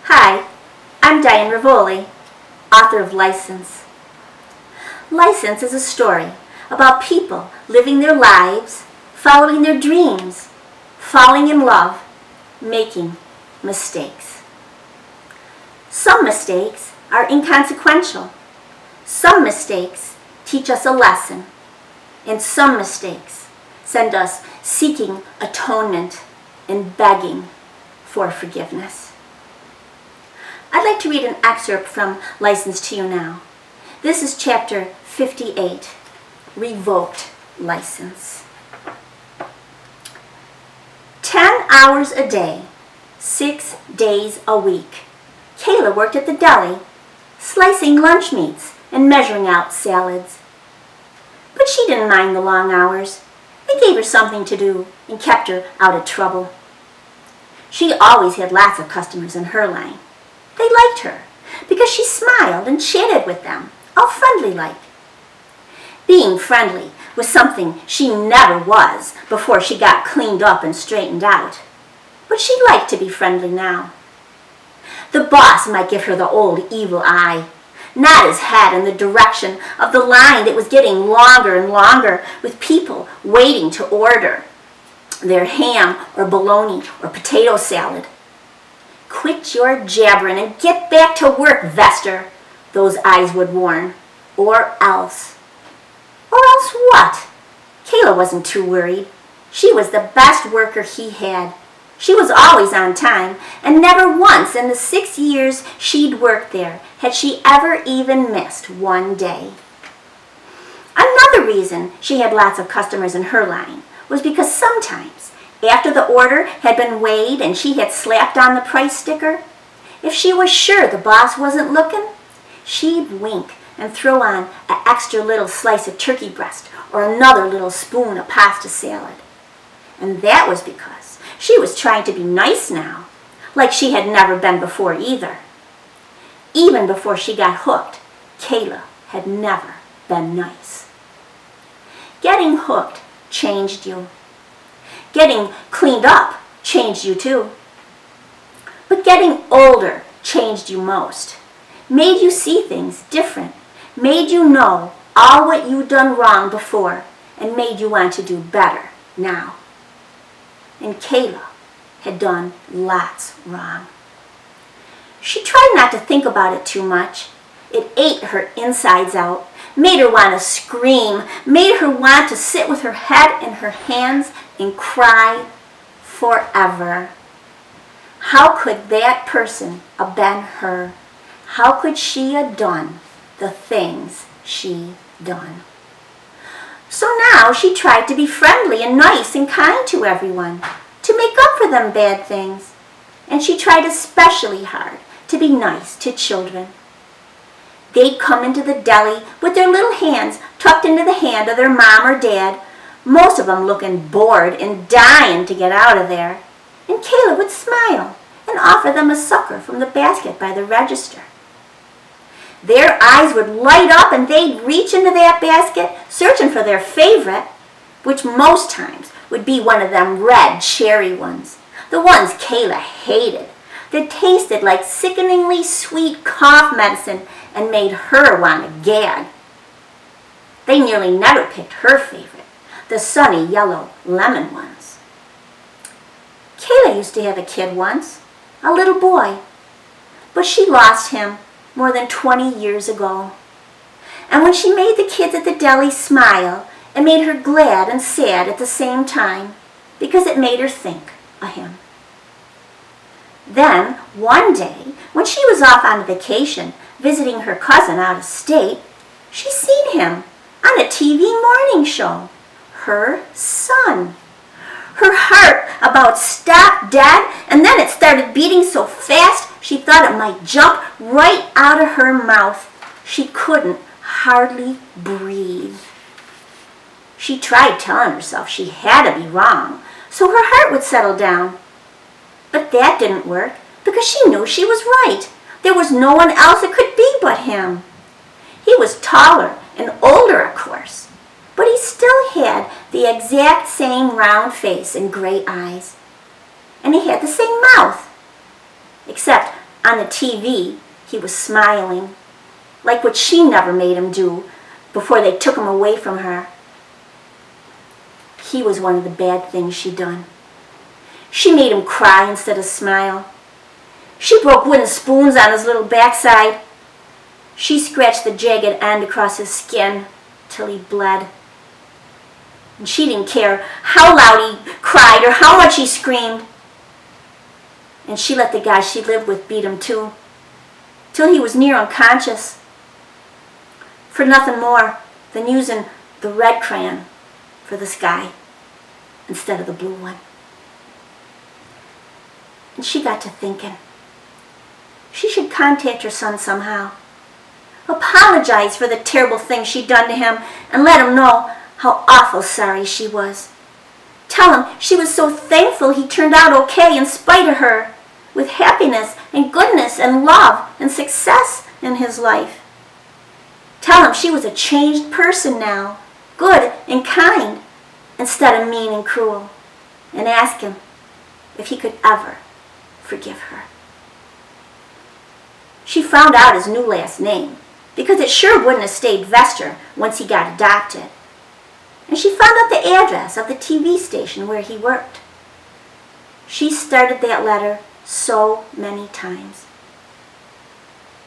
Hi, I'm Diane Rivoli, author of License. License is a story about people living their lives, following their dreams, falling in love, making mistakes. Some mistakes are inconsequential. Some mistakes teach us a lesson. And some mistakes send us seeking atonement and begging for forgiveness. I'd like to read an excerpt from License to you now. This is chapter 58, Revoked License. 10 hours a day, 6 days a week. Kayla worked at the deli, slicing lunch meats and measuring out salads. But she didn't mind the long hours. They gave her something to do and kept her out of trouble. She always had lots of customers in her line. They liked her because she smiled and chatted with them, all friendly-like. Being friendly was something she never was before she got cleaned up and straightened out. But she liked to be friendly now. The boss might give her the old evil eye, nod his head in the direction of the line that was getting longer and longer with people waiting to order their ham or bologna or potato salad. "Quit your jabbering and get back to work, Vester," those eyes would warn. Or else. Or else what? Kayla wasn't too worried. She was the best worker he had. She was always on time, and never once in the 6 years she'd worked there had she ever even missed one day. Another reason she had lots of customers in her line was because sometimes, after the order had been weighed and she had slapped on the price sticker, if she was sure the boss wasn't looking, she'd wink and throw on an extra little slice of turkey breast or another little spoon of pasta salad. And that was because she was trying to be nice now, like she had never been before either. Even before she got hooked, Kayla had never been nice. Getting hooked changed you. Getting cleaned up changed you too. But getting older changed you most. Made you see things different. Made you know all what you'd done wrong before and made you want to do better now. And Kayla had done lots wrong. She tried not to think about it too much. It ate her insides out, made her want to scream, made her want to sit with her head in her hands and cry forever. How could that person have been her? How could she have done the things she done? So now she tried to be friendly and nice and kind to everyone, to make up for them bad things. And she tried especially hard to be nice to children. They'd come into the deli with their little hands tucked into the hand of their mom or dad, most of them looking bored and dying to get out of there. And Kayla would smile and offer them a sucker from the basket by the register. Their eyes would light up and they'd reach into that basket, searching for their favorite, which most times would be one of them red cherry ones, the ones Kayla hated, that tasted like sickeningly sweet cough medicine and made her want to gag. They nearly never picked her favorite, the sunny yellow lemon ones. Kayla used to have a kid once, a little boy, but she lost him more than 20 years ago. And when she made the kids at the deli smile, it made her glad and sad at the same time because it made her think of him. Then, one day, when she was off on a vacation visiting her cousin out of state, she seen him on a TV morning show. Her son. Her heart about stopped dead, and then it started beating so fast she thought it might jump right out of her mouth. She couldn't hardly breathe. She tried telling herself she had to be wrong, so her heart would settle down. But that didn't work because she knew she was right. There was no one else it could be but him. He was taller and older, of course, but he still had the exact same round face and gray eyes. And he had the same mouth, except on On the TV, he was smiling, like what she never made him do before they took him away from her. He was one of the bad things she done. She made him cry instead of smile. She broke wooden spoons on his little backside. She scratched the jagged end across his skin till he bled. And she didn't care how loud he cried or how much he screamed. And she let the guy she lived with beat him too, till he was near unconscious, for nothing more than using the red crayon for the sky instead of the blue one. And she got to thinking, she should contact her son somehow, apologize for the terrible things she'd done to him, and let him know how awful sorry she was. Tell him she was so thankful he turned out okay in spite of her, with happiness and goodness and love and success in his life. Tell him she was a changed person now, good and kind, instead of mean and cruel, and ask him if he could ever forgive her. She found out his new last name, because it sure wouldn't have stayed Vester once he got adopted. And she found out the address of the TV station where he worked. She started that letter so many times,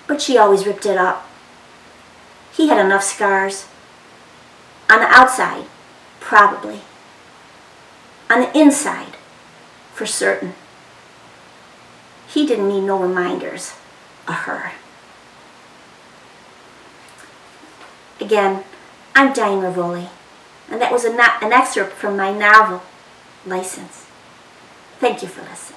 but she always ripped it up. He had enough scars. On the outside, probably. On the inside, for certain. He didn't need no reminders of her. Again, I'm Diane Rivoli, and that was an excerpt from my novel, License. Thank you for listening.